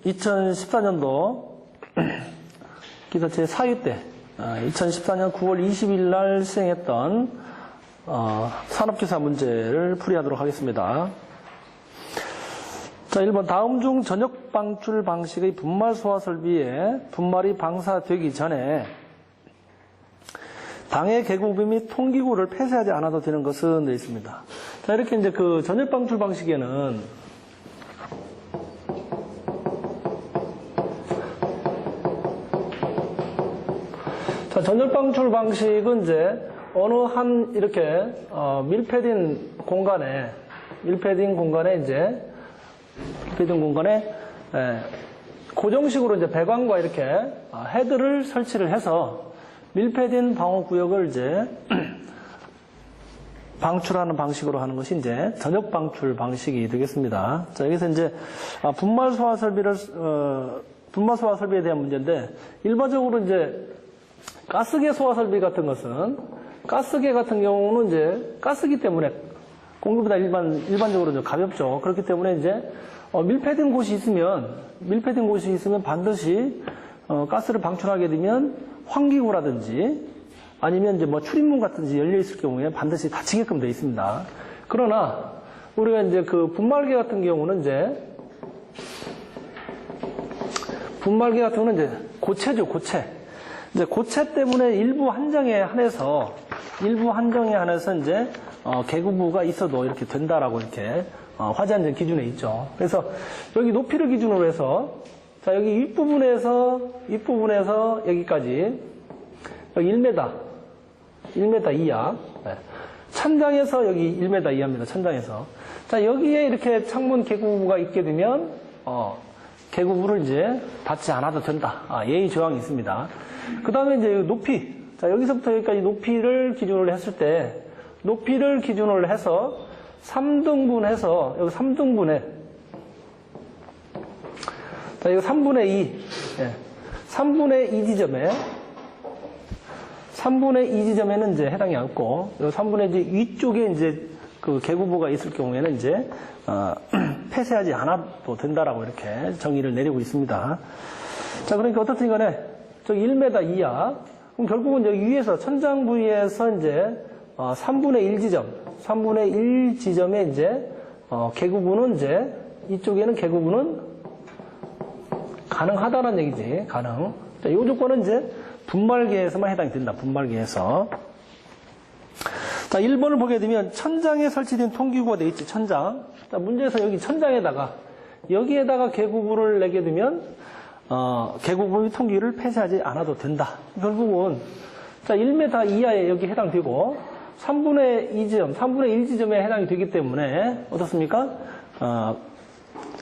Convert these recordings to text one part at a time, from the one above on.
2014년도 기사 제4회 때 2014년 9월 20일 날 시행했던 산업기사 문제를 풀이하도록 하겠습니다. 자, 1번 다음 중 전역 방출 방식의 분말 소화 설비에 분말이 방사되기 전에 당해 개구비 및 통기구를 폐쇄하지 않아도 되는 것은 되어 있습니다. 자, 이렇게 이제 그 전역 방출 방식에는 자, 전역 방출 방식은 이제 어느 한 이렇게 밀폐된 공간에 이제 고정식으로 이제 배관과 이렇게 헤드를 설치를 해서 밀폐된 방호 구역을 이제 방출하는 방식으로 하는 것이 이제 전역 방출 방식이 되겠습니다. 자, 여기서 이제 분말 소화 설비에 대한 문제인데, 일반적으로 이제 가스계 소화 설비 같은 것은, 가스계 같은 경우는 이제 가스기 때문에 공기보다 일반적으로 좀 가볍죠. 그렇기 때문에 이제 밀폐된 곳이 있으면 반드시 가스를 방출하게 되면 환기구라든지 아니면 이제 뭐 출입문 같은지 열려 있을 경우에 반드시 닫히게끔 되어 있습니다. 그러나 우리가 이제 그 분말계 같은 경우는 이제 이제 고체죠, 고체. 이제 고체 때문에 일부 한정에 한해서 이제 개구부가 있어도 이렇게 된다라고 이렇게 화재안전 기준에 있죠. 그래서 여기 높이를 기준으로 해서 자, 여기 윗부분에서 여기까지 여기 1m 이하. 네. 천장에서 여기 1m 이하입니다. 천장에서. 자, 여기에 이렇게 창문 개구부가 있게 되면 개구부를 이제 닫지 않아도 된다. 예의 조항이 있습니다. 그 다음에 이제 높이. 자, 여기서부터 여기까지 높이를 기준으로 했을 때, 높이를 기준으로 해서 3등분해서, 여기 3등분해. 자, 이거 3분의 2. 예. 3분의 2 지점에는 이제 해당이 않고, 요 3분의 2 위쪽에 이제 그 개구부가 있을 경우에는 이제, 폐쇄하지 않아도 된다라고 이렇게 정의를 내리고 있습니다. 자, 그러니까 어떻든 간에, 저기 1m 이하, 그럼 결국은 여기 위에서, 천장 부위에서 이제, 3분의 1 지점에 이제, 개구부는 이제, 이쪽에는 개구부는 가능하다는 얘기지, 가능. 자, 요 조건은 이제, 분말계에서만 해당이 된다, 분말계에서. 자, 1번을 보게 되면, 천장에 설치된 통기구가 되어 있지, 천장. 자, 문제에서 여기 천장에다가, 여기에다가 개구부를 내게 되면, 개구부의 통기를 폐쇄하지 않아도 된다. 결국은, 자, 1m 이하에 여기 해당되고, 3분의 1 지점에 해당이 되기 때문에, 어떻습니까?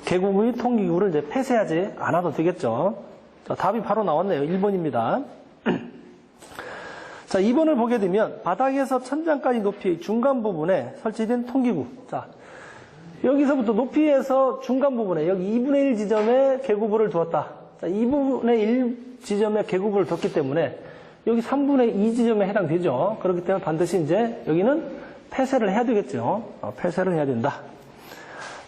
개구부의 통기구를 이제 폐쇄하지 않아도 되겠죠. 자, 답이 바로 나왔네요. 1번입니다. 자, 2번을 보게 되면, 바닥에서 천장까지 높이의 중간 부분에 설치된 통기구. 자, 여기서부터 높이에서 중간 부분에, 여기 2분의 1 지점에 개구부를 두었다. 자, 2분의 1 지점에 개구부를 뒀기 때문에 여기 3분의 2 지점에 해당되죠. 그렇기 때문에 반드시 이제 여기는 폐쇄를 해야 되겠죠. 폐쇄를 해야 된다.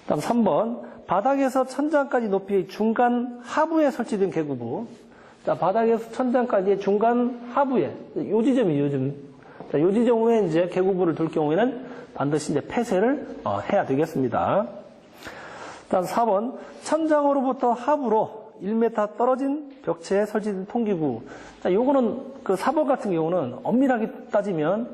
다음 3번. 바닥에서 천장까지 높이의 중간 하부에 설치된 개구부. 자, 바닥에서 천장까지의 중간 하부에, 요 지점이 요즘. 자, 요 지점에 이제 개구부를 둘 경우에는 반드시 이제 폐쇄를 해야 되겠습니다. 다음 4번. 천장으로부터 하부로 1m 떨어진 벽체에 설치된 통기구. 자, 요거는 그 4번 같은 경우는 엄밀하게 따지면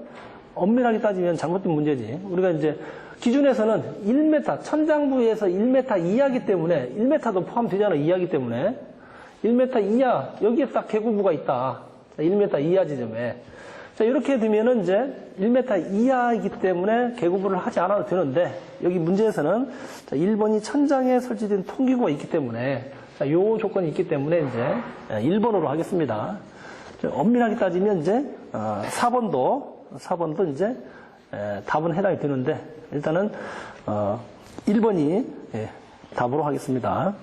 잘못된 문제지. 우리가 이제 기준에서는 1m, 천장 부위에서 1m 이하기 때문에, 1m도 포함되잖아, 이하기 때문에. 1m 이하, 여기에 딱 개구부가 있다. 자, 1m 이하 지점에. 자, 이렇게 되면은 이제 1m 이하이기 때문에 개구부를 하지 않아도 되는데, 여기 문제에서는 자, 1번이 천장에 설치된 통기구가 있기 때문에, 자, 요 조건이 있기 때문에 이제 1번으로 하겠습니다. 엄밀하게 따지면 이제 4번도 이제 답은 해당이 되는데, 일단은 1번이 답으로 하겠습니다.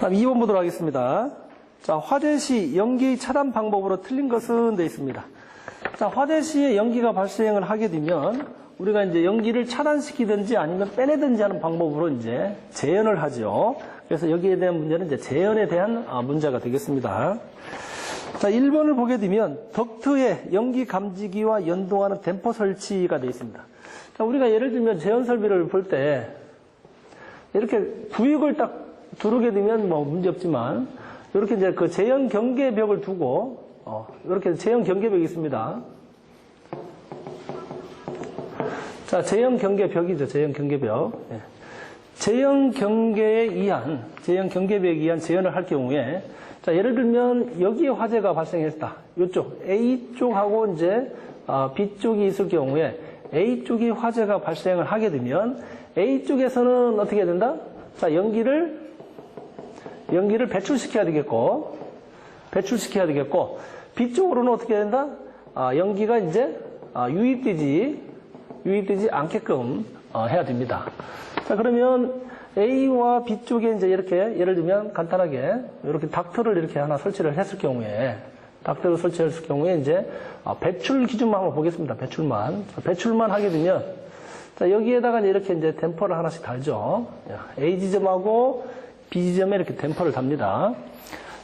다음 2번 보도록 하겠습니다. 자, 화재 시 연기 차단 방법으로 틀린 것은 되어 있습니다. 자, 화재 시에 연기가 발생을 하게 되면 우리가 이제 연기를 차단시키든지 아니면 빼내든지 하는 방법으로 이제 재현을 하죠. 그래서 여기에 대한 문제는 이제 재현에 대한 문제가 되겠습니다. 자, 1번을 보게 되면 덕트에 연기 감지기와 연동하는 댐퍼 설치가 되어 있습니다. 자, 우리가 예를 들면 재현 설비를 볼 때 이렇게 부익을 딱 두르게 되면 뭐 문제 없지만 이렇게 이제 그 재현 경계벽을 두고 이렇게 재현 경계벽이 있습니다. 자, 재현 경계벽이죠. 재현 경계벽. 예. 재현 경계에 의한, 재현 경계벽에 의한 재현을 할 경우에, 자, 예를 들면 여기에 화재가 발생했다. 이쪽, A쪽하고 이제, B쪽이 있을 경우에 A쪽이 화재가 발생을 하게 되면 A쪽에서는 어떻게 해야 된다? 자, 연기를 배출시켜야 되겠고, B쪽으로는 어떻게 해야 된다? 연기가 이제, 유입되지 않게끔 해야 됩니다. 자, 그러면 A와 B 쪽에 이제 이렇게 예를 들면 간단하게 이렇게 닥터를 이렇게 하나 설치를 했을 경우에 이제 배출 기준만 한번 보겠습니다. 배출만 하게 되면 자, 여기에다가 이렇게 이제 댐퍼를 하나씩 달죠. A 지점하고 B 지점에 이렇게 댐퍼를 답니다.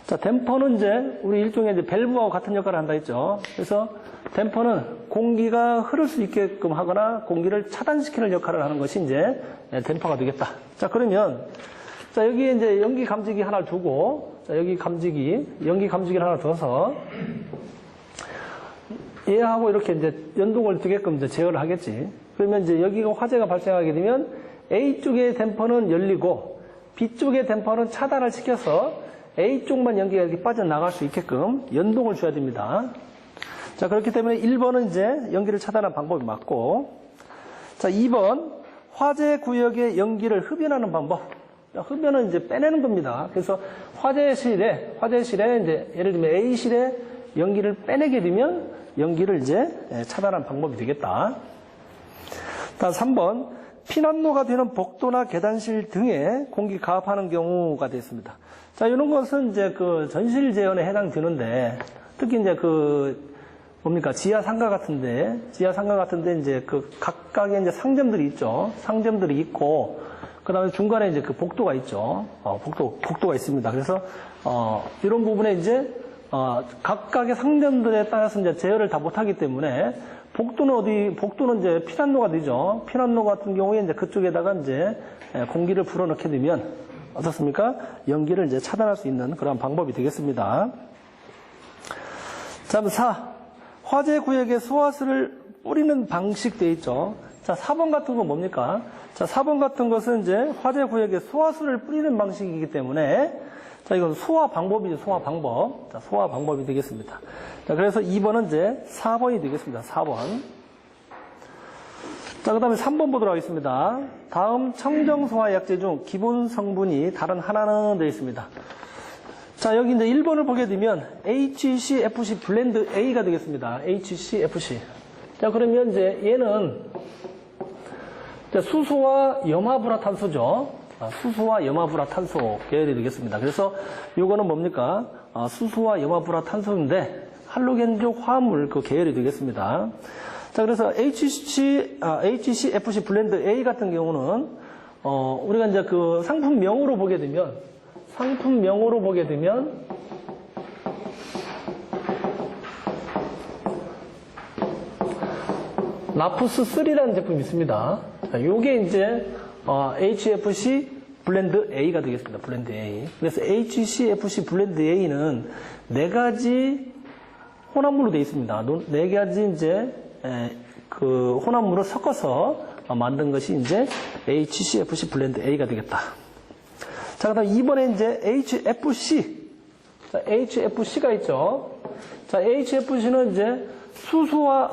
자, 댐퍼는 이제 우리 일종의 이제 밸브하고 같은 역할을 한다 했죠. 그래서 댐퍼는 공기가 흐를 수 있게끔 하거나 공기를 차단시키는 역할을 하는 것이 이제 댐퍼가 되겠다. 자, 그러면 자, 여기에 이제 연기 감지기 하나를 두고 자, 연기 감지기를 하나 둬서 얘하고 이렇게 이제 연동을 두게끔 이제 제어를 하겠지. 그러면 이제 여기가 화재가 발생하게 되면 A 쪽의 댐퍼는 열리고 B 쪽의 댐퍼는 차단을 시켜서 A 쪽만 연기가 이렇게 빠져나갈 수 있게끔 연동을 줘야 됩니다. 자, 그렇기 때문에 1번은 이제 연기를 차단하는 방법이 맞고, 자, 2번, 화재 구역의 연기를 흡연하는 방법. 흡연은 이제 빼내는 겁니다. 그래서 화재실에 이제 예를 들면 A실에 연기를 빼내게 되면 연기를 이제 차단하는 방법이 되겠다. 다음 3번, 피난로가 되는 복도나 계단실 등에 공기 가압하는 경우가 되겠습니다. 자, 이런 것은 이제 그 전실 재현에 해당되는데, 특히 이제 지하 상가 같은데 이제 그 각각의 이제 상점들이 있죠. 상점들이 있고, 그 다음에 중간에 이제 그 복도가 있죠. 복도가 있습니다. 그래서, 이런 부분에 이제, 각각의 상점들에 따라서 이제 제어를 다 못하기 때문에, 복도는 이제 피난로가 되죠. 피난로 같은 경우에 이제 그쪽에다가 이제 공기를 불어넣게 되면, 어떻습니까? 연기를 이제 차단할 수 있는 그런 방법이 되겠습니다. 자, 4. 화재 구역에 소화수를 뿌리는 방식 되어 있죠. 자, 4번 같은 건 뭡니까? 자, 4번 같은 것은 이제 화재 구역에 소화수를 뿌리는 방식이기 때문에, 자, 이건 소화 방법이죠. 소화 방법. 자, 소화 방법이 되겠습니다. 자, 그래서 2번은 이제 4번이 되겠습니다. 4번. 자, 그 다음에 3번 보도록 하겠습니다. 다음 청정소화 약제 중 기본 성분이 다른 하나는 되어 있습니다. 자, 여기 이제 1번을 보게 되면 HCFC 블렌드 A가 되겠습니다. HCFC. 자, 그러면 이제 얘는 수소와 염화불화탄소죠. 수소와 염화불화탄소 계열이 되겠습니다. 그래서 요거는 뭡니까? 수소와 염화불화탄소인데 할로겐족 화합물 그 계열이 되겠습니다. 자, 그래서 HCFC 블렌드 A 같은 경우는 우리가 이제 그 상품명으로 보게 되면 라푸스3라는 제품이 있습니다. 자, 요게 이제 HFC 블렌드 A가 되겠습니다. 블렌드 A. 그래서 HCFC 블렌드 A는 4가지 혼합물로 되어 있습니다. 4가지 이제 그 혼합물을 섞어서 만든 것이 이제 HCFC 블렌드 A가 되겠다. 자, 그 다음 2번에 이제 HFC. 자, HFC가 있죠. 자, HFC는 이제 수소와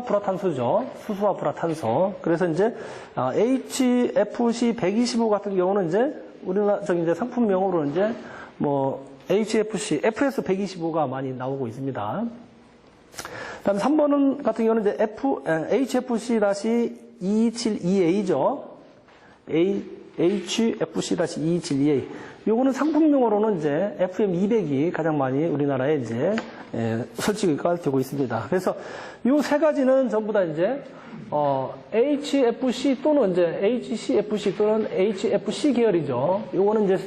불화탄소죠. 수소와 불화탄소. 그래서 이제 HFC 125 같은 경우는 이제 우리나라 이제 상품명으로는 이제 HFC FS 125가 많이 나오고 있습니다. 다음 3번 같은 경우는 이제 HFC-272A죠. HFC-272A. 요거는 상품용어로는 이제 FM200이 가장 많이 우리나라에 이제 설치가 되고 있습니다. 그래서 요 세 가지는 전부 다 이제 HFC 또는 이제 HCFC 또는 HFC 계열이죠. 요거는 이제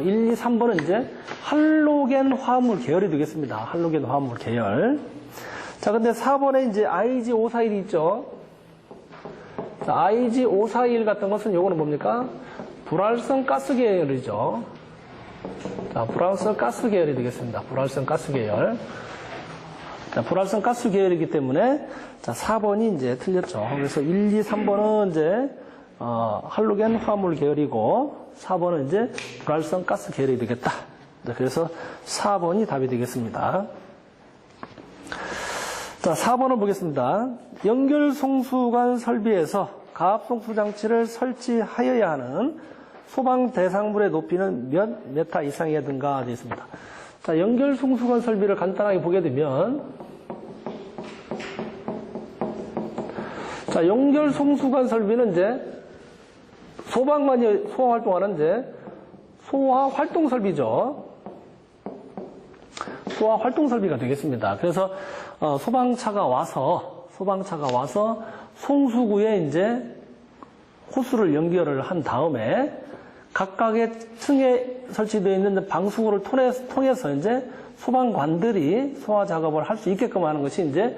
1, 2, 3번은 이제 할로겐 화합물 계열이 되겠습니다. 할로겐 화합물 계열. 자, 근데 4번에 이제 IG541이 있죠. 자, IG541 같은 것은 요거는 뭡니까? 불활성 가스 계열이죠. 자, 불활성 가스 계열이 되겠습니다. 불활성 가스 계열. 자, 불활성 가스 계열이기 때문에 자, 4번이 이제 틀렸죠. 그래서 1, 2, 3번은 이제 할로겐 화합물 계열이고 4번은 이제 불활성 가스 계열이 되겠다. 자, 그래서 4번이 답이 되겠습니다. 자, 4번을 보겠습니다. 연결 송수관 설비에서 가압 송수 장치를 설치하여야 하는 소방 대상물의 높이는 몇 메타 이상이어야 든가 되어 있습니다. 자, 연결 송수관 설비를 간단하게 보게 되면 자, 연결 송수관 설비는 이제 소방관이 소화 활동하는 이제 소화 활동 설비죠. 소화 활동 설비가 되겠습니다. 그래서 소방차가 와서 송수구에 이제 호수를 연결을 한 다음에 각각의 층에 설치되어 있는 방수구를 통해서 이제 소방관들이 소화 작업을 할 수 있게끔 하는 것이 이제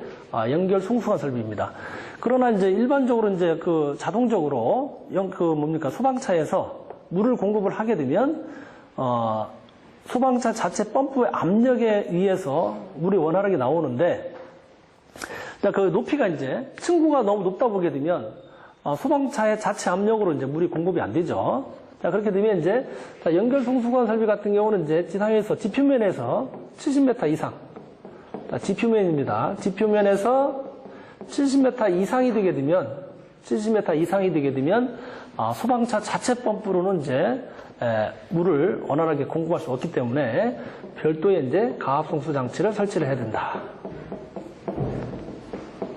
연결 송수관 설비입니다. 그러나 이제 일반적으로 이제 그 자동적으로 소방차에서 물을 공급을 하게 되면 소방차 자체 펌프의 압력에 의해서 물이 원활하게 나오는데, 자, 그 높이가 이제 층구가 너무 높다 보게 되면 소방차의 자체 압력으로 이제 물이 공급이 안 되죠. 자, 그렇게 되면 이제 연결 송수관 설비 같은 경우는 이제 지상에서 지표면에서 70m 이상, 자, 지표면입니다. 지표면에서 70m 이상이 되게 되면 소방차 자체 펌프로는 이제 물을 원활하게 공급할 수 없기 때문에 별도의 이제 가압송수 장치를 설치를 해야 된다.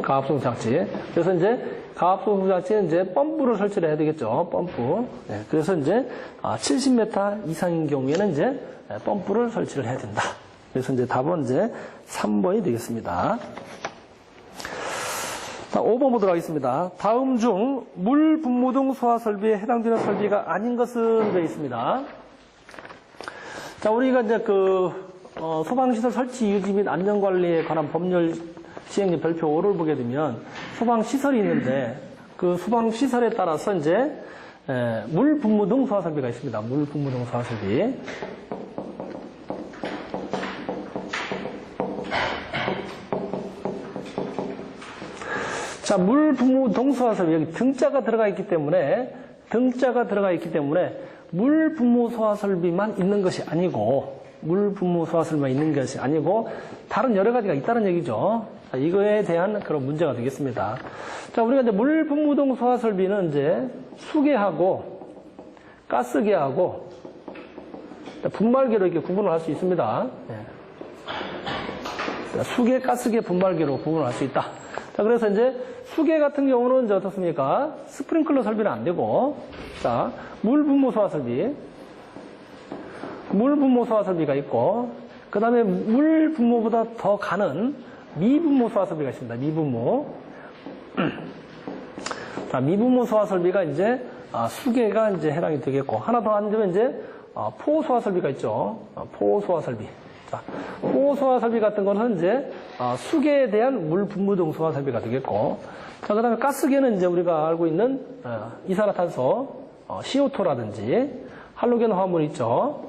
가압송수 장치. 그래서 이제 가압송수 장치는 이제 펌프를 설치를 해야 되겠죠. 펌프. 네, 그래서 이제 70m 이상인 경우에는 이제 펌프를 설치를 해야 된다. 그래서 이제 답은 이제 3번이 되겠습니다. 자, 5번 보도록 하겠습니다. 다음 중 물 분무 등 소화 설비에 해당되는 설비가 아닌 것은 되어 있습니다. 자, 우리가 이제 소방시설 설치 유지 및 안전관리에 관한 법률 시행령 별표 5를 보게 되면 소방시설이 있는데 그 소방시설에 따라서 이제 물 분무 등 소화 설비가 있습니다. 물 분무 등 소화 설비. 자, 물 분무 동소화 설비, 여기 등자가 들어가 있기 때문에 물 분무 소화 설비만 있는 것이 아니고 다른 여러 가지가 있다는 얘기죠. 자, 이거에 대한 그런 문제가 되겠습니다. 자, 우리가 이제 물 분무 등 소화 설비는 이제 수계하고 가스계하고 분말계로 이렇게 구분을 할 수 있습니다. 네. 자, 수계, 가스계, 분말계로 구분을 할 수 있다. 자, 그래서 이제 수계 같은 경우는 이제 어떻습니까? 스프링클러 설비는 안 되고, 자, 물 분무 소화 설비가 있고, 그 다음에 물 분무보다 더 가는 미분무 소화 설비가 있습니다. 미분무. 자, 미분무 소화 설비가 이제 수계가 이제 해당이 되겠고, 하나 더 앉으면 이제 포 소화 설비가 있죠. 포 소화 설비. 자, 포 소화 설비 같은 거는 이제 수계에 대한 물 분무 등 소화 설비가 되겠고, 자, 그 다음에 가스계는 이제 우리가 알고 있는 이산화탄소, CO2라든지 할로겐 화합물 있죠.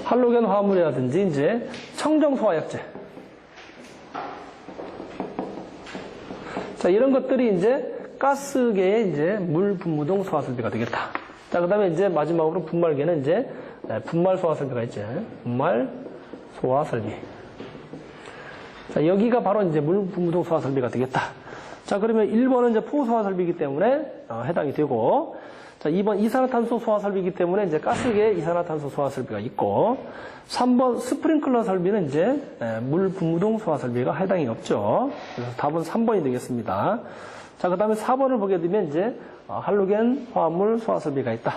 할로겐 화합물이라든지 이제 청정 소화약제. 자, 이런 것들이 이제 가스계의 이제 물 분무 등 소화 설비가 되겠다. 자, 그 다음에 이제 마지막으로 분말계는 이제 분말 소화 설비가 있죠. 분말 소화 설비. 자, 여기가 바로 이제 물 분무 등 소화 설비가 되겠다. 자, 그러면 1번은 이제 포 소화 설비이기 때문에 해당이 되고, 자, 2번 이산화탄소 소화 설비이기 때문에 이제 가스계 이산화탄소 소화 설비가 있고, 3번 스프링클러 설비는 이제 물 분무등 소화 설비가 해당이 없죠. 그래서 답은 3번이 되겠습니다. 자, 그 다음에 4번을 보게 되면 이제 할로겐 화합물 소화 설비가 있다.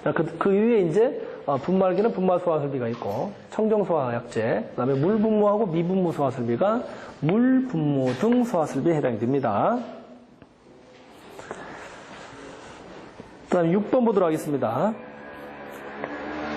자, 그 위에 이제 분말기는 분말 소화 설비가 있고, 청정 소화 약제, 그 다음에 물 분무하고 미분무 소화 설비가 물 분무 등 소화 설비에 해당이 됩니다. 그 다음에 6번 보도록 하겠습니다.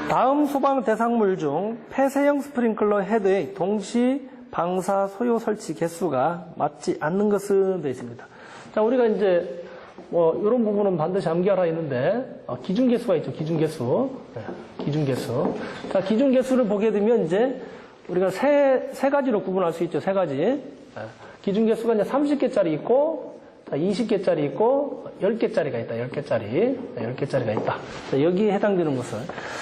다음 소방 대상물 중 폐쇄형 스프링클러 헤드의 동시 방사 소요 설치 개수가 맞지 않는 것은 되어 있습니다. 자, 우리가 이제 이런 부분은 반드시 암기하라 했는데 기준 개수가 있죠. 기준 개수. 네, 기준 개수. 자, 기준 개수를 보게 되면 이제 우리가 세 가지로 구분할 수 있죠. 세 가지. 네, 기준 개수가 이제 30개짜리 있고, 20개짜리 있고, 10개짜리가 있다. 10개짜리. 네, 10개짜리가 있다. 자, 여기에 해당되는 것은.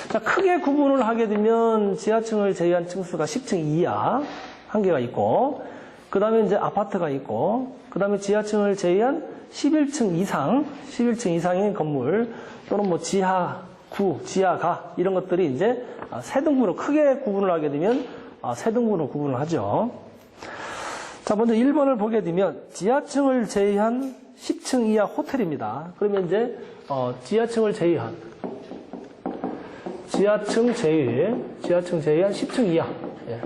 자, 크게 구분을 하게 되면 지하층을 제외한 층수가 10층 이하 한 개가 있고, 그 다음에 이제 아파트가 있고, 그 다음에 지하층을 제외한 11층 이상, 11층 이상의 건물, 또는 뭐 지하, 구, 지하가, 이런 것들이 이제 세 등분으로, 크게 구분을 하게 되면 세 등분으로 구분을 하죠. 자, 먼저 1번을 보게 되면 지하층을 제외한 10층 이하 호텔입니다. 그러면 이제 지하층을 제외한 지하층 제외한 10층 이하. 예.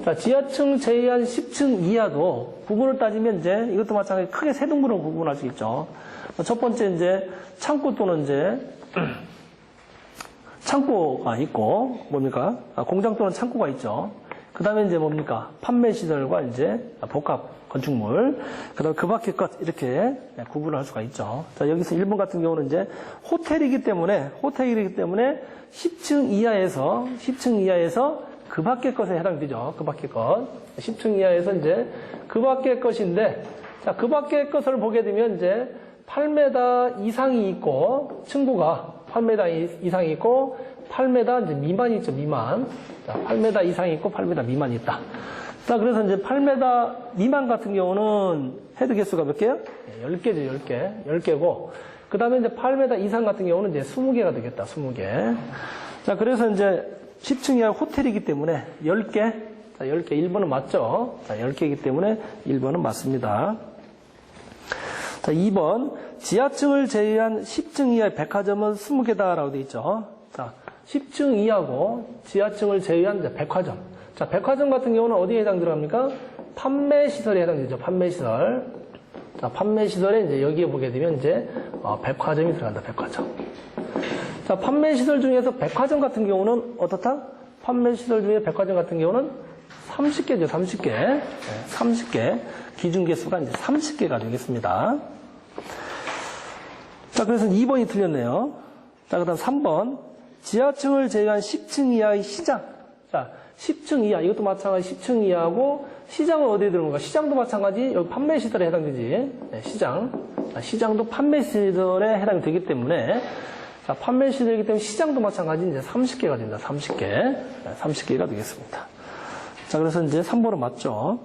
자, 지하층 제외한 10층 이하도 구분을 따지면 이제 이것도 마찬가지로 크게 세 등분으로 구분할 수 있죠. 첫 번째 이제 창고 또는 이제 창고가 있고 뭡니까? 공장 또는 창고가 있죠. 그 다음에 이제 뭡니까? 판매 시설과 이제 복합 건축물. 그 다음에 그 밖의 것, 이렇게 구분을 할 수가 있죠. 자, 여기서 1번 같은 경우는 이제 호텔이기 때문에 10층 이하에서 그 밖의 것에 해당되죠. 그 밖의 것. 10층 이하에서 이제 그 밖의 것인데, 자, 그 밖의 것을 보게 되면 이제 8m 이상이 있고, 층고가 8m 이상이 있고, 8m 이제 미만이 있죠, 미만. 자, 8m 이상이 있고 8m 미만이 있다. 자, 그래서 이제 8m 미만 같은 경우는 헤드 개수가 몇 개요? 10개죠, 10개. 10개고. 그 다음에 이제 8m 이상 같은 경우는 이제 20개가 되겠다, 20개. 자, 그래서 이제 10층 이하 호텔이기 때문에 10개. 자, 10개. 1번은 맞죠? 자, 10개이기 때문에 1번은 맞습니다. 자, 2번. 지하층을 제외한 10층 이하의 백화점은 20개다라고 되어 있죠. 자, 10층 이하고 지하층을 제외한 이제 백화점. 자, 백화점 같은 경우는 어디에 해당 들어갑니까? 판매시설에 해당되죠. 판매시설. 자, 판매시설에 이제 여기에 보게 되면 이제 백화점이 들어간다. 백화점. 자, 판매시설 중에서 백화점 같은 경우는 어떻다? 판매시설 중에 백화점 같은 경우는 30개죠. 30개. 네, 30개. 기준 개수가 이제 30개가 되겠습니다. 자, 그래서 2번이 틀렸네요. 자, 그 다음 3번. 지하층을 제외한 10층 이하의 시장. 자, 10층 이하. 이것도 마찬가지 10층 이하고, 시장은 어디에 들어오는가? 시장도 마찬가지. 여기 판매시설에 해당되지. 네, 시장. 자, 시장도 판매시설에 해당이 되기 때문에, 자, 판매시설이기 때문에 시장도 마찬가지 이제 30개가 된다. 30개. 네, 30개가 되겠습니다. 자, 그래서 이제 3번은 맞죠.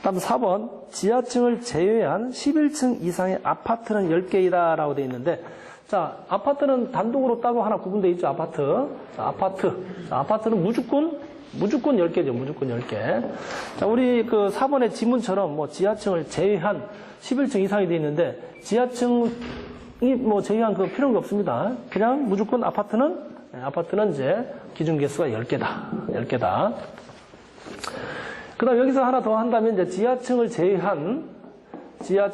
다음 4번. 지하층을 제외한 11층 이상의 아파트는 10개이다. 라고 되어 있는데, 자, 아파트는 단독으로 따로 하나 구분되어 있죠, 아파트. 자, 아파트는 무조건 10개죠, 무조건 10개. 자, 우리 그 4번의 지문처럼 뭐 지하층을 제외한 11층 이상이 되어 있는데, 지하층이 뭐 제외한 그 필요가 없습니다. 그냥 무조건 아파트는 이제 기준 개수가 10개다. 10개다. 그 다음 여기서 하나 더 한다면 이제 지하층을 제외한 지상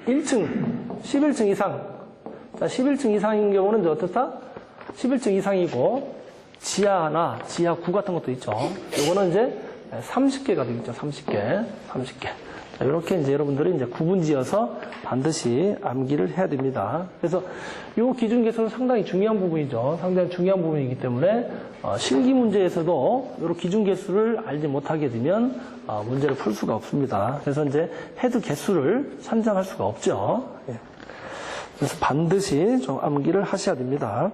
11층 이상. 자, 11층 이상인 경우는 이제 어떻다? 11층 이상이고, 지하나 지하 9 같은 것도 있죠. 요거는 이제 30개가 되겠죠. 30개. 자, 이렇게 이제 여러분들이 이제 구분 지어서 반드시 암기를 해야 됩니다. 그래서 요 기준 개수는 상당히 중요한 부분이죠. 상당히 중요한 부분이기 때문에 실기 문제에서도 요 기준 개수를 알지 못하게 되면 문제를 풀 수가 없습니다. 그래서 이제 헤드 개수를 산정할 수가 없죠. 예. 그래서 반드시 좀 암기를 하셔야 됩니다.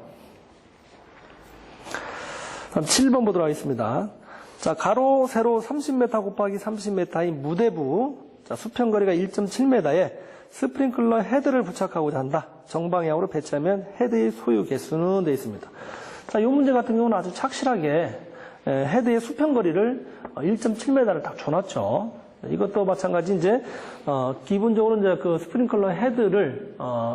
다음 7번 보도록 하겠습니다. 자, 가로, 세로 30m 곱하기 30m인 무대부 자, 수평거리가 1.7m에 스프링클러 헤드를 부착하고자 한다. 정방향으로 배치하면 헤드의 소유 개수는 되어 있습니다. 자, 이 문제 같은 경우는 아주 착실하게 헤드의 수평거리를 1.7m를 딱 줘놨죠. 이것도 마찬가지 이제 기본적으로 이제 그 스프링클러 헤드를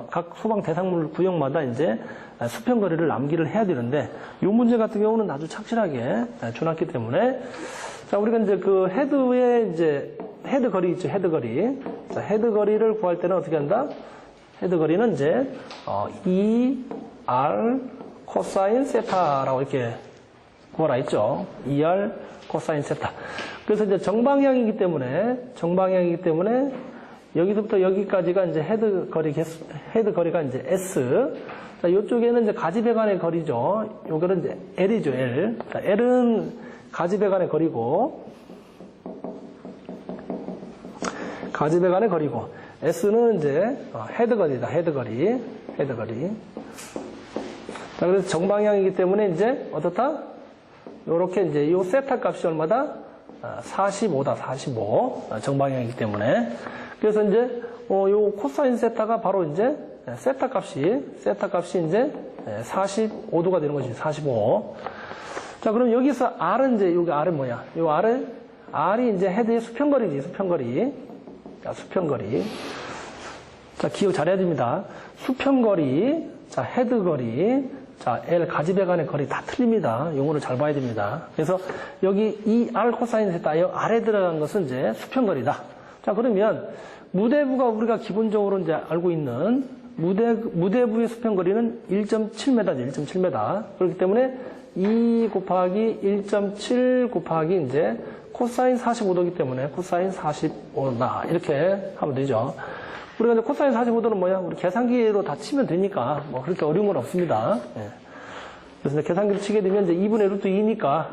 각 소방 대상물 구역마다 이제 수평거리를 남기를 해야 되는데 이 문제 같은 경우는 아주 착실하게 줘놨기 때문에 자, 우리가 이제 그 헤드의 이제 헤드 거리 있죠, 헤드 거리. 자, 헤드 거리를 구할 때는 어떻게 한다? 헤드 거리는 이제 ER 코사인 세타라고 이렇게 구하라 했죠. ER 코사인 세타. 그래서 이제 정방향이기 때문에 여기서부터 여기까지가 이제 헤드 거리가 이제 S. 자, 이쪽에는 이제 가지배관의 거리죠. 요거는 이제 L이죠, L. 자, L은 가지배관의 거리고, S는 이제 헤드 거리다, 헤드 거리. 자, 그래서 정방향이기 때문에 이제 어떻다? 요렇게 이제 요 세타 값이 얼마다? 45다, 45. 정방향이기 때문에. 그래서 이제 요 코사인 세타가 바로 이제 세타 값이 이제 45도가 되는 것이지, 45. 자, 그럼 여기서 R은 이제, 여기 R은 뭐야? 요 R이 이제 헤드의 수평거리지, 수평거리. 자, 수평거리. 자, 기억 잘해야 됩니다. 수평거리, 자, 헤드거리, 자, L 가지배관의 거리 다 틀립니다. 용어를 잘 봐야 됩니다. 그래서 여기 이 R 코사인 세타, 여 아래 들어간 것은 이제 수평거리다. 자, 그러면 무대부가 우리가 기본적으로 이제 알고 있는 무대부의 수평거리는 1.7m죠, 1.7m. 그렇기 때문에 2 곱하기 1.7 곱하기 이제 코사인 45도이기 때문에 코사인 45다. 이렇게 하면 되죠. 우리가 이제 코사인 45도는 뭐야? 우리 계산기로 다 치면 되니까 뭐 그렇게 어려운 건 없습니다. 예. 그래서 계산기로 치게 되면 이제 2분의 루트 2니까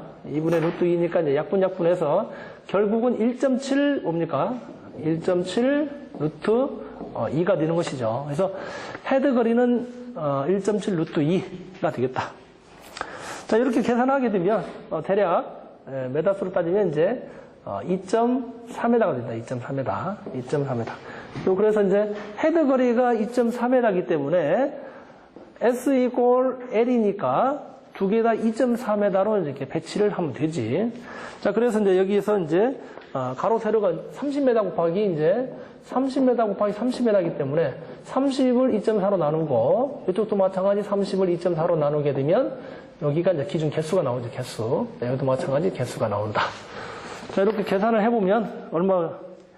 이제 약분해서 결국은 1.7 뭡니까? 1.7 루트 2가 되는 것이죠. 그래서 헤드 거리는 1.7 루트 2가 되겠다. 자, 이렇게 계산하게 되면 대략 메다수로 따지면 이제 2.3m가 된다. 2.3m. 그래서 이제 헤드 거리가 2.3m이기 때문에 S 이꼴 L이니까 두 개 다 2.4m로 이렇게 배치를 하면 되지. 자, 그래서 이제 여기서 이제 가로 세로가 30m 곱하기 이제 30m 곱하기 30m이기 때문에 30을 2.4로 나누고 이쪽도 마찬가지 30을 2.4로 나누게 되면 여기가 이제 기준 개수가 나오죠, 개수. 여기도 마찬가지 개수가 나온다. 자, 이렇게 계산을 해보면 얼마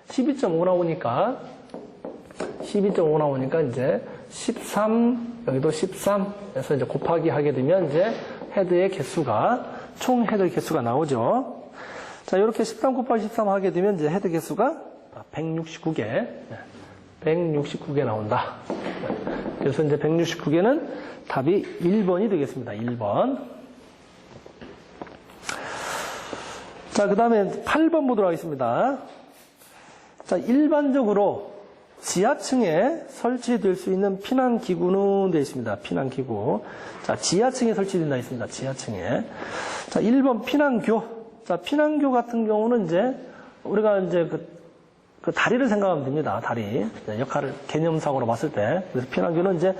12.5 나오니까 이제 13, 여기도 13. 그래서 이제 곱하기 하게 되면 이제 헤드의 개수가, 총 헤드 개수가 나오죠. 자, 이렇게 13 곱하기 13 하게 되면 이제 헤드 개수가 169개 나온다. 그래서 이제 169개는 답이 1번이 되겠습니다. 1번. 자, 그 다음에 8번 보도록 하겠습니다. 자, 일반적으로 지하층에 설치될 수 있는 피난기구는 되어 있습니다. 피난기구. 자, 지하층에 설치된다 있습니다. 지하층에. 자, 1번 피난교. 자, 피난교 같은 경우는 이제 우리가 이제 그 다리를 생각하면 됩니다. 다리. 역할을 개념상으로 봤을 때. 그래서 피난교는 이제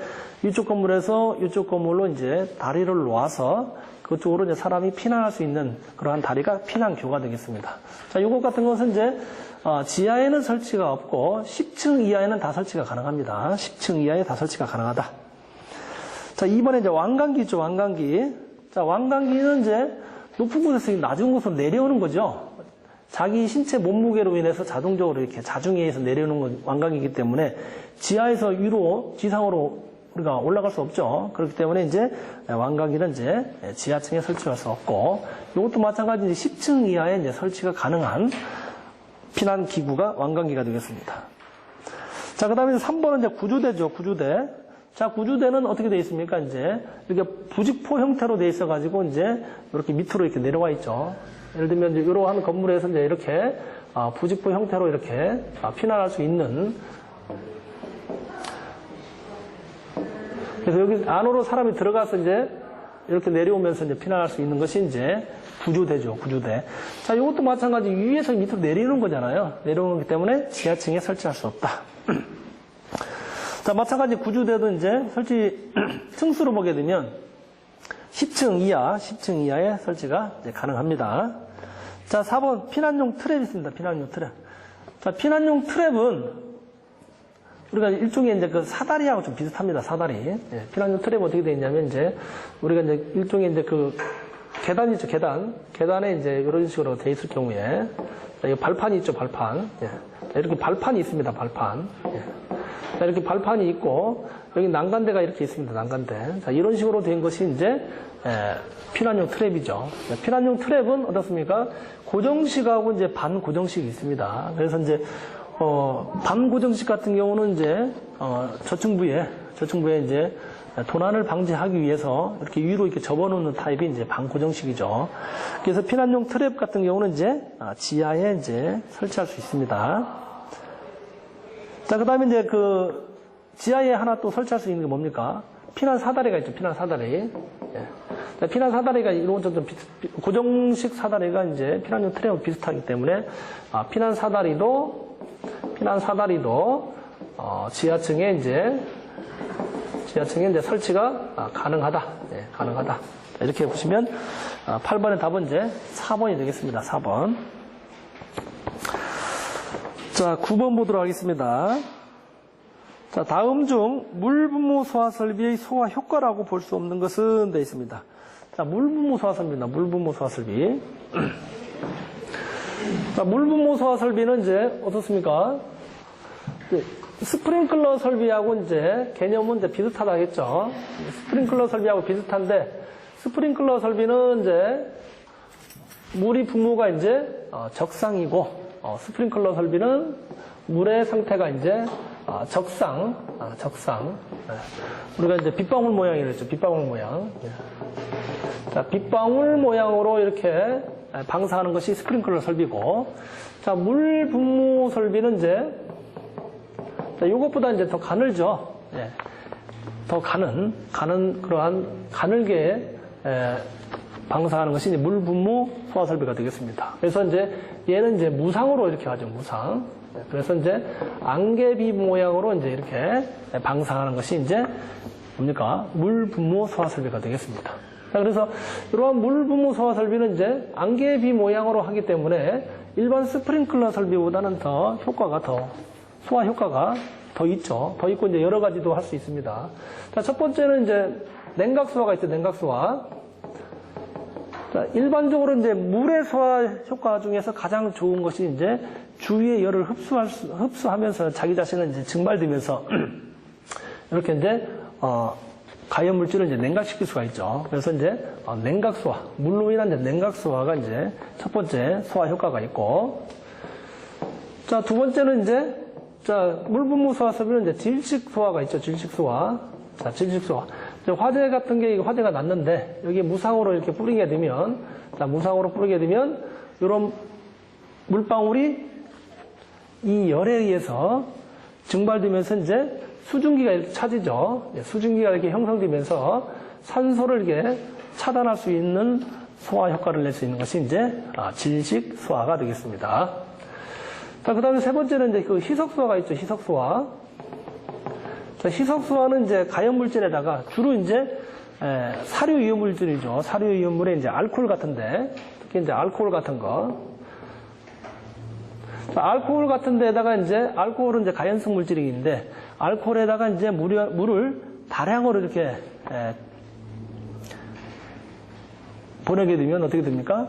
이쪽 건물에서 이쪽 건물로 이제 다리를 놓아서 그쪽으로 이제 사람이 피난할 수 있는 그러한 다리가 피난교가 되겠습니다. 자, 이것 같은 것은 이제 지하에는 설치가 없고 10층 이하에는 다 설치가 가능합니다. 10층 이하에 다 설치가 가능하다. 자, 2번에 이제 왕관기 있죠, 왕관기. 자, 왕관기는 이제 높은 곳에서 낮은 곳으로 내려오는 거죠. 자기 신체 몸무게로 인해서 자동적으로 이렇게 자중에 의해서 내려오는 건 왕관기이기 때문에 지하에서 위로, 지상으로 우리가 올라갈 수 없죠. 그렇기 때문에 이제 왕관기는 이제 지하층에 설치할 수 없고, 이것도 마찬가지 10층 이하에 이제 설치가 가능한 피난기구가 왕관기가 되겠습니다. 자, 그 다음에 3번은 이제 구조대죠, 구조대. 자, 구조대는 어떻게 되어 있습니까? 이제 이렇게 부직포 형태로 되어 있어가지고 이제 이렇게 밑으로 이렇게 내려와 있죠. 예를 들면 이제 이러한 건물에서 이제 이렇게 부직포 형태로 이렇게 피난할 수 있는. 그래서 여기 안으로 사람이 들어가서 이제 이렇게 내려오면서 이제 피난할 수 있는 것이 이제 구조대죠, 구조대. 자, 이것도 마찬가지 위에서 밑으로 내리는 거잖아요. 내려오는 거기 때문에 지하층에 설치할 수 없다. 자, 마찬가지 구조대도 이제 설치 층수로 보게 되면 10층 이하에 설치가 이제 가능합니다. 자, 4번 피난용 트랩이 있습니다. 피난용 트랩. 자, 피난용 트랩은 우리가 일종의 이제 그 사다리하고 좀 비슷합니다. 사다리. 예, 피난용 트랩 어떻게 되어 있냐면 이제 우리가 이제 일종의 이제 그 계단 있죠, 계단. 계단에 이제 이런 식으로 되어 있을 경우에 자, 이 발판이 있죠, 발판. 예. 자, 이렇게 발판이 있습니다, 발판. 예. 자, 이렇게 발판이 있고 여기 난간대가 이렇게 있습니다, 난간대. 자, 이런 식으로 된 것이 이제 피난용 트랩이죠. 피난용 트랩은 어떻습니까? 고정식하고 이제 반고정식이 있습니다. 그래서 이제 반고정식 같은 경우는 이제 저층부에 이제 도난을 방지하기 위해서 이렇게 위로 이렇게 접어놓는 타입이 이제 반고정식이죠. 그래서 피난용 트랩 같은 경우는 이제 지하에 이제 설치할 수 있습니다. 자, 그다음에 이제 그 지하에 하나 또 설치할 수 있는 게 뭡니까? 피난 사다리가 있죠. 피난 사다리. 예. 피난 사다리가 이런 좀 고정식 사다리가 이제 피난용 트랩하고 비슷하기 때문에 피난 사다리도 지하층에 이제 설치가 가능하다. 예, 가능하다. 이렇게 보시면 8번의 답은 이제 4번이 되겠습니다. 4번. 자, 9번 보도록 하겠습니다. 자, 다음 중 물분무 소화 설비의 소화 효과라고 볼 수 없는 것은 되어 있습니다. 자, 물분무 소화 설비입니다. 물분무 소화 설비. 자, 물분무 소화 설비는 이제 어떻습니까? 스프링클러 설비하고 이제 개념은 이제 비슷하다 하겠죠. 스프링클러 설비하고 비슷한데 스프링클러 설비는 이제 물이 분무가 이제 적상이고 스프링클러 설비는 물의 상태가 이제 적상. 네. 우리가 이제 빗방울 모양이라고 했죠. 빗방울 모양. 네. 자, 빗방울 모양으로 이렇게 방사하는 것이 스프링클러 설비고, 자, 물 분무 설비는 이제, 자, 이것보다 이제 더 가늘죠. 예. 더 가는 그러한 가늘게 방사하는 것이 이제 물 분무 소화 설비가 되겠습니다. 그래서 이제 얘는 이제 무상으로 이렇게 하죠. 무상. 그래서 이제 안개비 모양으로 이제 이렇게 방사하는 것이 이제 뭡니까? 물 분무 소화 설비가 되겠습니다. 자, 그래서 이러한 물 분무 소화 설비는 이제 안개비 모양으로 하기 때문에 일반 스프링클러 설비보다는 더 효과가 소화 효과가 더 있죠. 더 있고 이제 여러 가지도 할 수 있습니다. 자, 첫 번째는 이제 냉각 소화가 있죠. 냉각 소화. 자, 일반적으로 이제 물의 소화 효과 중에서 가장 좋은 것이 이제 주위의 열을 흡수하면서 자기 자신을 이제 증발되면서 이렇게 이제 가연 물질을 이제 냉각시킬 수가 있죠. 그래서 이제 냉각 소화, 물로 인한 이제 냉각 소화가 이제 첫 번째 소화 효과가 있고, 자, 두 번째는 이제 물 분무 소화 설비는 이제 질식 소화가 있죠. 질식 소화. 자, 질식 소화. 화재 같은 게 화재가 났는데 여기 무상으로 이렇게 뿌리게 되면, 자, 무상으로 뿌리게 되면 이런 물방울이 이 열에 의해서 증발되면서 이제 수증기가 이렇게 차지죠. 수증기가 이렇게 형성되면서 산소를 이렇게 차단할 수 있는 소화 효과를 낼 수 있는 것이 이제 질식 소화가 되겠습니다. 자, 그 다음에 세 번째는 이제 그 희석 소화가 있죠. 희석 소화. 자, 희석 소화는 이제 가연 물질에다가 주로 이제 사료 이온 물질이죠. 사료 이온물에 이제 알코올 같은데, 특히 이제 알코올 같은 거. 자, 알코올 같은 데다가 이제 알코올은 이제 가연성 물질인데 알코올에다가 이제 물을 다량으로 이렇게 보내게 되면 어떻게 됩니까?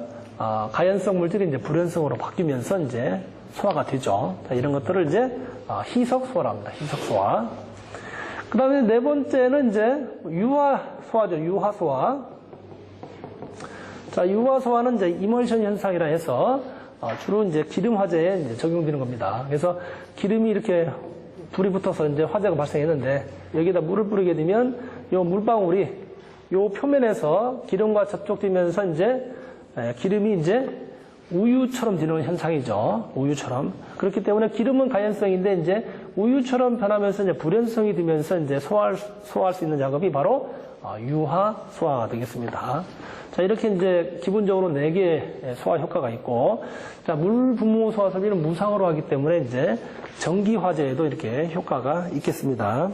가연성 물질이 이제 불연성으로 바뀌면서 이제 소화가 되죠. 자, 이런 것들을 이제 희석 소화라고 합니다. 희석 소화. 그 다음에 네 번째는 이제 유화 소화죠. 유화 소화. 자, 유화 소화는 이제 이멀션 현상이라 해서 주로 이제 기름 화재에 이제 적용되는 겁니다. 그래서 기름이 이렇게 불이 붙어서 이제 화재가 발생했는데 여기다 물을 뿌리게 되면 이 물방울이 이 표면에서 기름과 접촉되면서 이제 기름이 이제 우유처럼 되는 현상이죠. 우유처럼. 그렇기 때문에 기름은 가연성인데 이제 우유처럼 변하면서 이제 불연성이 되면서 이제 소화할 수 있는 작업이 바로 유화, 소화가 되겠습니다. 자, 이렇게 이제 기본적으로 4개의 소화 효과가 있고, 자, 물 분무 소화 설비는 무상으로 하기 때문에 이제 전기 화재에도 이렇게 효과가 있겠습니다.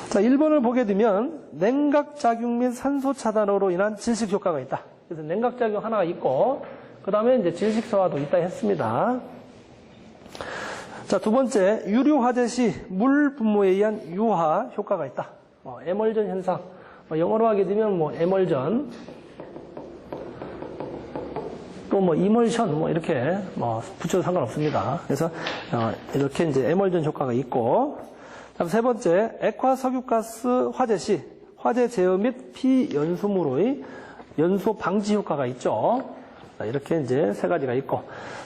자, 1번을 보게 되면 냉각작용 및 산소 차단으로 인한 질식 효과가 있다. 그래서 냉각작용 하나가 있고, 그 다음에 이제 질식 소화도 있다 했습니다. 자, 두 번째, 유류 화재 시 물 분무에 의한 유화 효과가 있다. 에멀전 현상. 영어로 하게 되면 에멀전, 또 이멀션, 이렇게 붙여도 상관없습니다. 그래서, 이렇게 이제 에멀전 효과가 있고, 다음 세 번째, 액화 석유가스 화재 시 화재 제어 및 피연소물의 연소 방지 효과가 있죠. 자, 이렇게 이제 3가지가 있고.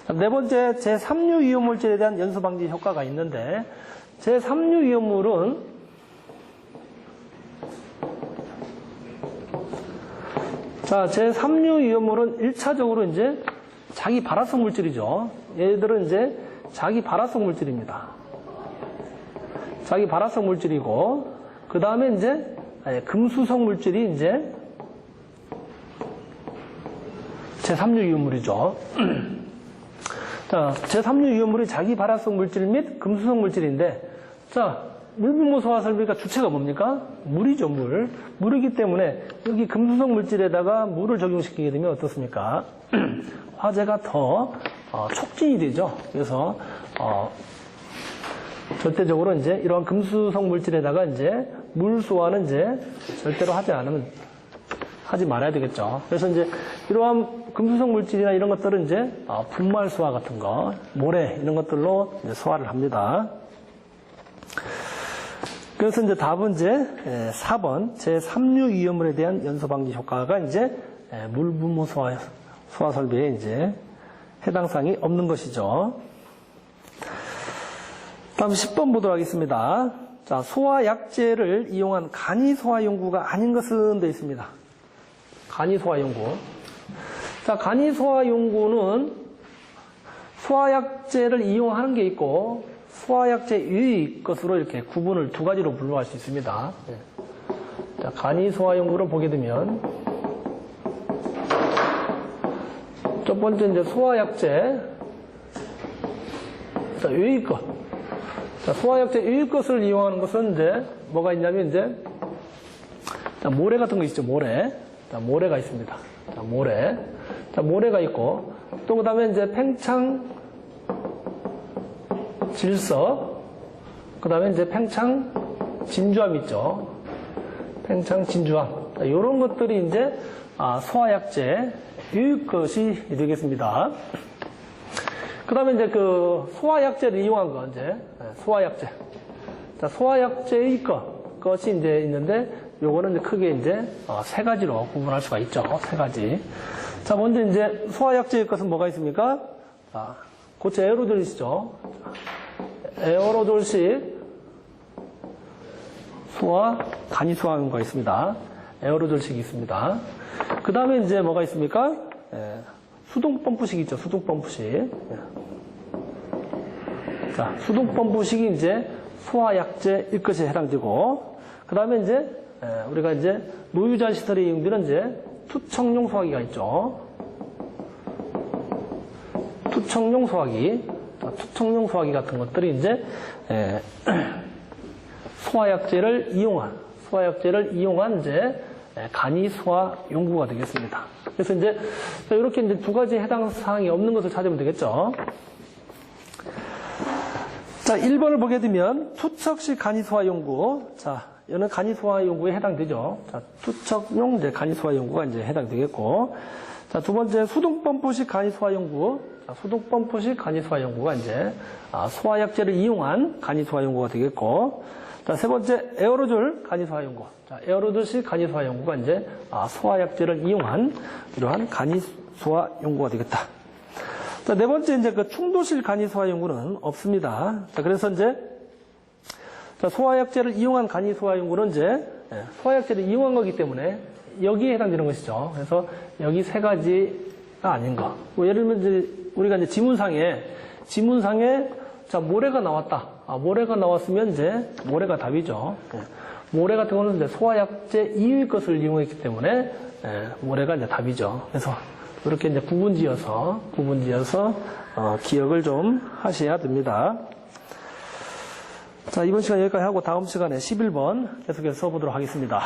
다음 네 번째, 제3류 위험물질에 대한 연소 방지 효과가 있는데, 제3류 위험물은 자, 제3류 위험물은 1차적으로 이제 자기 발화성 물질이죠. 얘들은 이제 자기 발화성 물질입니다. 자기 발화성 물질이고, 그 다음에 이제 금수성 물질이 이제 제3류 위험물이죠. 자, 제3류 위험물이 자기 발화성 물질 및 금수성 물질인데, 자, 물분무 소화 설비가 주체가 뭡니까? 물이죠, 물. 물이기 때문에 여기 금수성 물질에다가 물을 적용시키게 되면 어떻습니까? 화재가 더 촉진이 되죠. 그래서 절대적으로 이제 이러한 금수성 물질에다가 이제 물 소화는 이제 절대로 하지 말아야 되겠죠. 그래서 이제 이러한 금수성 물질이나 이런 것들은 이제 분말 소화 같은 거, 모래 이런 것들로 이제 소화를 합니다. 그래서 이제 답은 이제 4번 제3류 위험물에 대한 연소 방지 효과가 이제 물 분무 소화 설비에 이제 해당 사항이 없는 것이죠. 다음 10번 보도록 하겠습니다. 자, 소화약제를 이용한 간이소화 연구가 아닌 것은 되어 있습니다. 간이소화 연구. 자, 간이소화 연구는 소화약제를 이용하는 게 있고 소화약제 외의 것으로 이렇게 구분을 2가지로 분류할 수 있습니다. 자, 간이소화 연구를 보게 되면 첫 번째 이제 소화약제, 자, 외의 것. 자, 소화약제 외의 것을 이용하는 것은 이제 뭐가 있냐면 이제 자, 모래 같은 거 있죠, 모래. 자, 모래가 있습니다. 자, 모래. 자, 모래가 있고 또 그다음에 이제 팽창 질서, 그 다음에 이제 팽창 진주암 있죠. 팽창 진주암. 이런 것들이 이제 소화약제 의 것이 되겠습니다. 그 다음에 이제 그 소화약제를 이용한 거, 이제 소화약제. 자, 소화약제의 것이 이제 있는데, 요거는 이제 크게 이제 3가지로 구분할 수가 있죠. 3가지. 자, 먼저 이제 소화약제의 것은 뭐가 있습니까? 자, 고체 에어로졸이시죠. 에어로졸식 소화, 간이소화 연구가 있습니다. 에어로졸식이 있습니다. 그 다음에 이제 뭐가 있습니까? 수동펌프식 있죠. 수동펌프식. 자, 수동펌프식이 이제 소화약제일 것에 해당되고, 그 다음에 이제 우리가 이제 노유자 시설에 이용되는 이제 투척용 소화기가 있죠. 투척용 소화기. 투척용 소화기 같은 것들이 이제 소화약제를 이용한 이제 간이소화 연구가 되겠습니다. 그래서 이제 이렇게 이제 2가지 해당 사항이 없는 것을 찾으면 되겠죠. 자, 1번을 보게 되면 투척식 간이소화 연구. 자, 이는 간이소화 연구에 해당되죠. 자, 투척용 이제 간이소화 연구가 이제 해당되겠고. 자, 두 번째 수동펌프식 간이소화 연구. 자, 수동펌프식 간이소화 연구가 이제 소화약제를 이용한 간이소화 연구가 되겠고. 자, 세 번째 에어로졸 간이소화 연구. 자, 에어로졸식 간이소화 연구가 이제 소화약제를 이용한 이러한 간이소화 연구가 되겠다. 자, 네 번째 이제 그 충도실 간이소화 연구는 없습니다. 자, 그래서 이제 자, 소화약제를 이용한 간이소화 연구는 이제 소화약제를 이용한 거기 때문에 여기에 해당되는 것이죠. 그래서 여기 3가지가 아닌 거. 뭐 예를 들면 이제 우리가 이제 지문상에 자, 모래가 나왔다. 모래가 나왔으면 이제 모래가 답이죠. 모래 같은 거는 이제 소화약제 이의 것을 이용했기 때문에 모래가 이제 답이죠. 그래서 이렇게 이제 구분지어서 기억을 좀 하셔야 됩니다. 자, 이번 시간 여기까지 하고 다음 시간에 11번 계속해서 써보도록 하겠습니다.